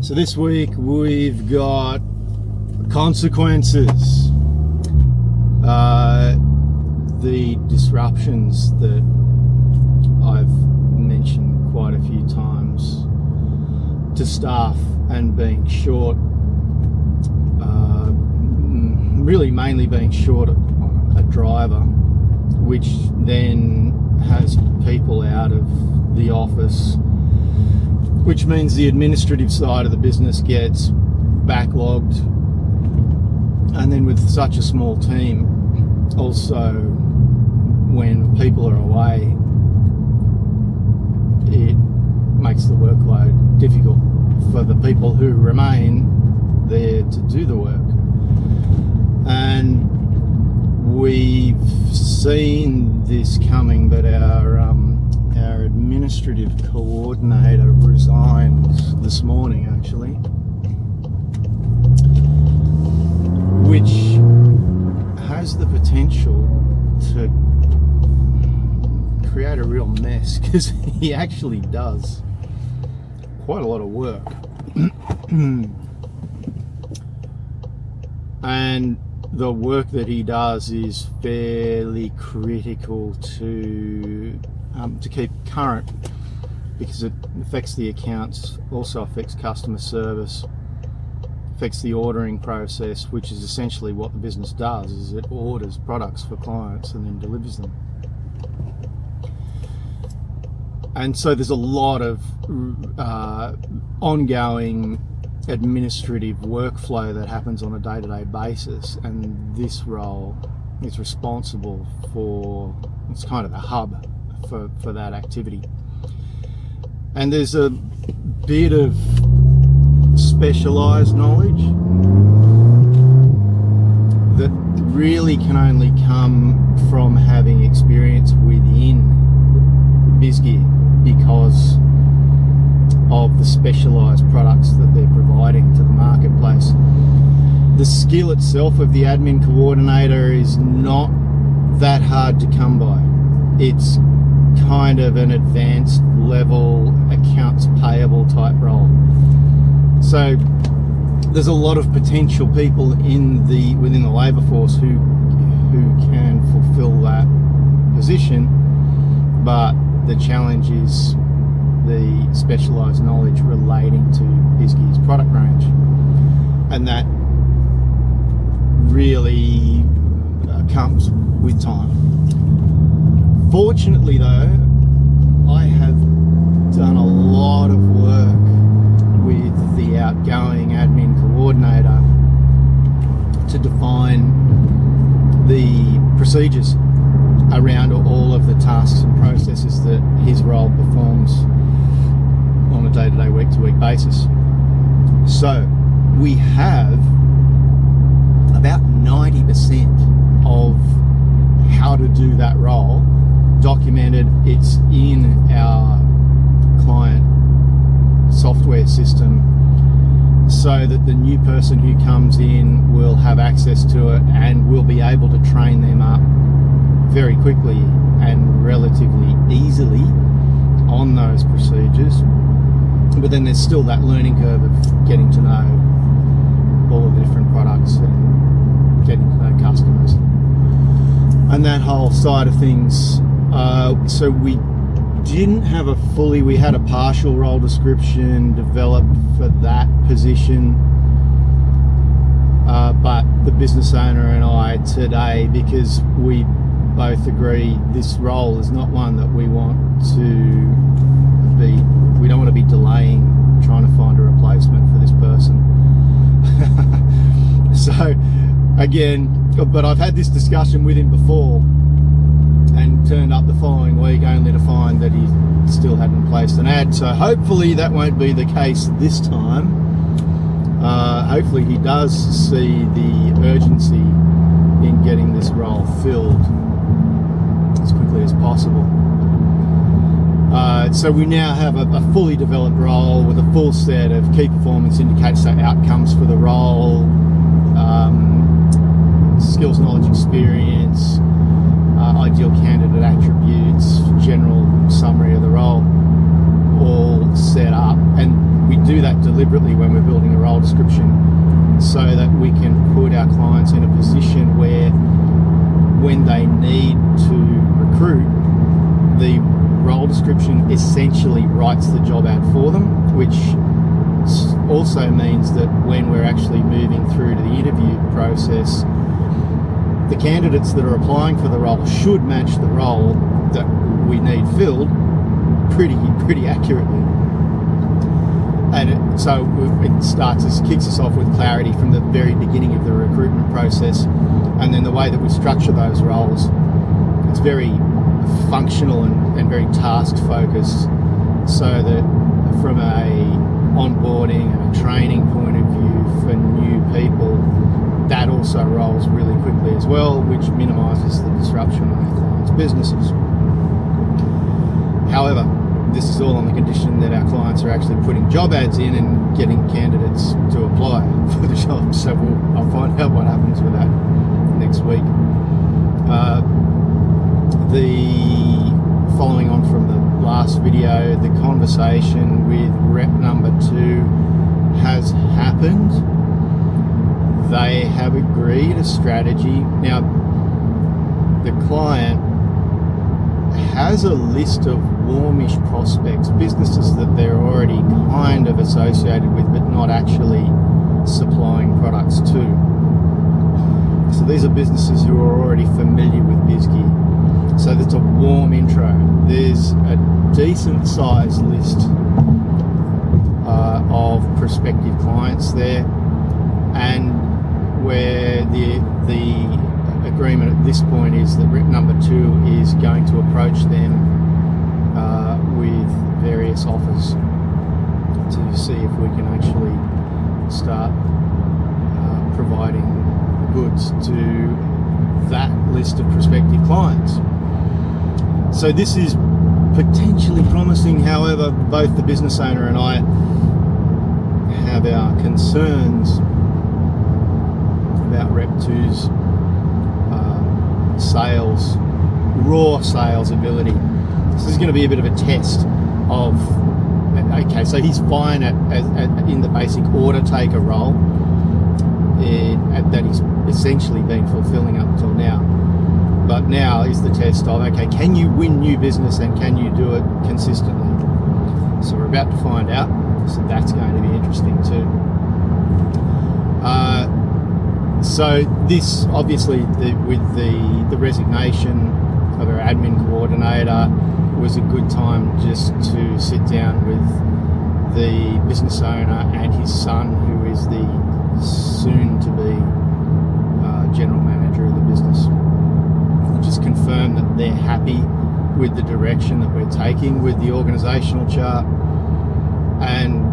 So this week we've got consequences. The disruptions that I've mentioned quite a few times to staff and being short, really mainly being short on a driver, which then has people out of the office, which means the administrative side of the business gets backlogged, and then with such a small team, also when people are away, it makes the workload difficult for the people who remain there to do the work. And we've seen this coming, but our administrative coordinator resigned this morning, actually, which has the potential to create a real mess, because he actually does quite a lot of work. And the work that he does is fairly critical to keep current, because it affects the accounts, also affects customer service, affects the ordering process, which is essentially what the business does, is it orders products for clients and then delivers them. And so there's a lot of ongoing administrative workflow that happens on a day-to-day basis, and this role is responsible for, it's kind of the hub for that activity. And there's a bit of specialised knowledge that really can only come from having experience within Biz Gear, because of the specialised products that they're providing to the marketplace. The skill itself of the admin coordinator is not that hard to come by. It's kind of an advanced level accounts payable type role. So there's a lot of potential people within the labour force who can fulfil that position, but the challenge is the specialised knowledge relating to Biz Gear's product range, and that really comes with time. Fortunately though, I have done a lot of work with the outgoing admin coordinator to define the procedures around all of the tasks and processes that his role performs on a day-to-day, week-to-week basis. So we have about 90% of how to do that role documented. It's in our client software system, so that the new person who comes in will have access to it and will be able to train them up very quickly and relatively easily on those procedures. But then there's still that learning curve of getting to know all of the different products and getting to know customers and that whole side of things. So we didn't have we had a partial role description developed for that position, but the business owner and I today, because we both agree this role is not one that we don't want to be delaying trying to find a replacement for this person. So again, but I've had this discussion with him before and turned up the following week only to find that he still hadn't placed an ad. So hopefully that won't be the case this time. Hopefully he does see the urgency in getting this role filled as quickly as possible. So we now have a fully developed role with a full set of key performance indicators, so outcomes for the role, skills, knowledge, experience, ideal candidate deliberately when we're building a role description, so that we can put our clients in a position where when they need to recruit, the role description essentially writes the job ad for them, which also means that when we're actually moving through to the interview process, the candidates that are applying for the role should match the role that we need filled pretty accurately. And it kicks us off with clarity from the very beginning of the recruitment process. And then the way that we structure those roles, it's very functional and very task focused, so that from a onboarding and a training point of view for new people, that also rolls really quickly as well, which minimises the disruption on our clients' businesses. However, this is all on the condition that our clients are actually putting job ads in and getting candidates to apply for the job. So I'll find out what happens with that next week. Following on from the last video, the conversation with rep number 2 has happened. They have agreed a strategy. Now, the client has a list of warmish prospects, businesses that they're already kind of associated with, but not actually supplying products to. So these are businesses who are already familiar with Biz Gear. So that's a warm intro. There's a decent sized list of prospective clients there, and where the agreement at this point is that rep number 2 is going to approach them with various offers to see if we can actually start providing goods to that list of prospective clients. So this is potentially promising. However, both the business owner and I have our concerns about Rep 2's raw sales ability. This is going to be a bit of a test of, okay, so he's fine in the basic order taker role that he's essentially been fulfilling up until now. But now is the test of, okay, can you win new business and can you do it consistently? So we're about to find out. So that's going to be interesting too. So this, obviously, with the resignation of our admin coordinator, was a good time just to sit down with the business owner and his son, who is the soon-to-be general manager of the business. Just confirm that they're happy with the direction that we're taking with the organisational chart, and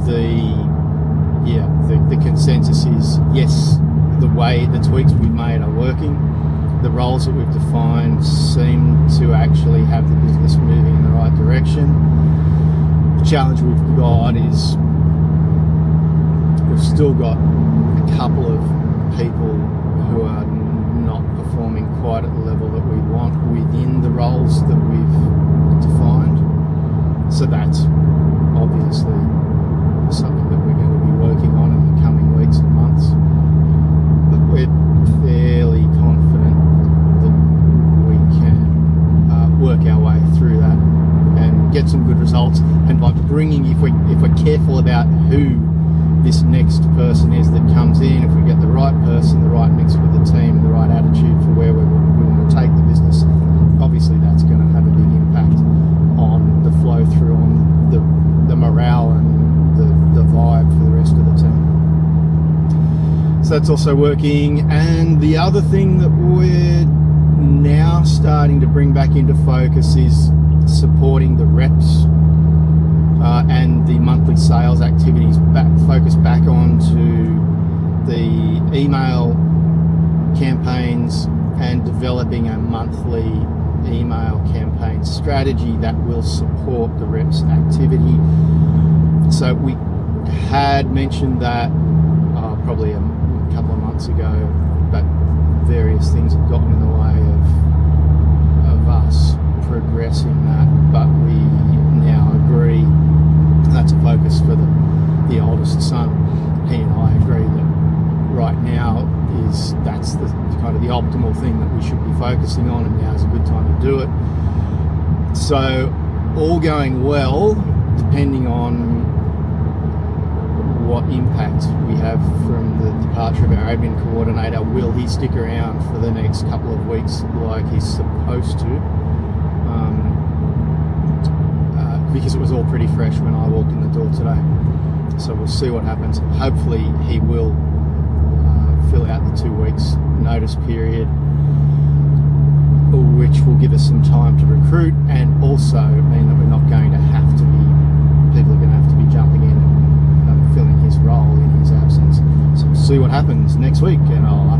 the consensus is yes, the tweaks we've made are working. The roles that we've defined seem to actually have the business moving in the right direction. The challenge we've got is we've still got a couple of people who are not performing quite at the level that we want within the roles that we've defined. So that's obviously something that we're going to be working on in the coming weeks and months. But we're fairly confident that we can work our way through that and get some good results. And by bringing, if we're careful about who this next person is that comes in, if we get the right person, the right mix with the team, the right attitude for where we want to take the business, obviously that's going to have a big impact on the flow through, on the morale and the vibe for the rest of the team. So that's also working. And the other thing that we're now starting to bring back into focus is supporting the reps and the monthly sales activities, focused back onto the email campaigns and developing a monthly email campaign strategy that will support the reps activity. So we had mentioned that probably a couple of months ago, but various things have gotten in the way of us progressing that, but we now agree that's a focus for the older optimal thing that we should be focusing on, and now's a good time to do it. So all going well, depending on what impact we have from the departure of our admin coordinator. Will he stick around for the next couple of weeks like he's supposed to? Because it was all pretty fresh when I walked in the door today. So we'll see what happens. Hopefully he will fill out the 2 weeks notice period, which will give us some time to recruit, and also mean that we're not going to have to be, people are going to have to be jumping in and filling his role in his absence. So we'll see what happens next week, and I'll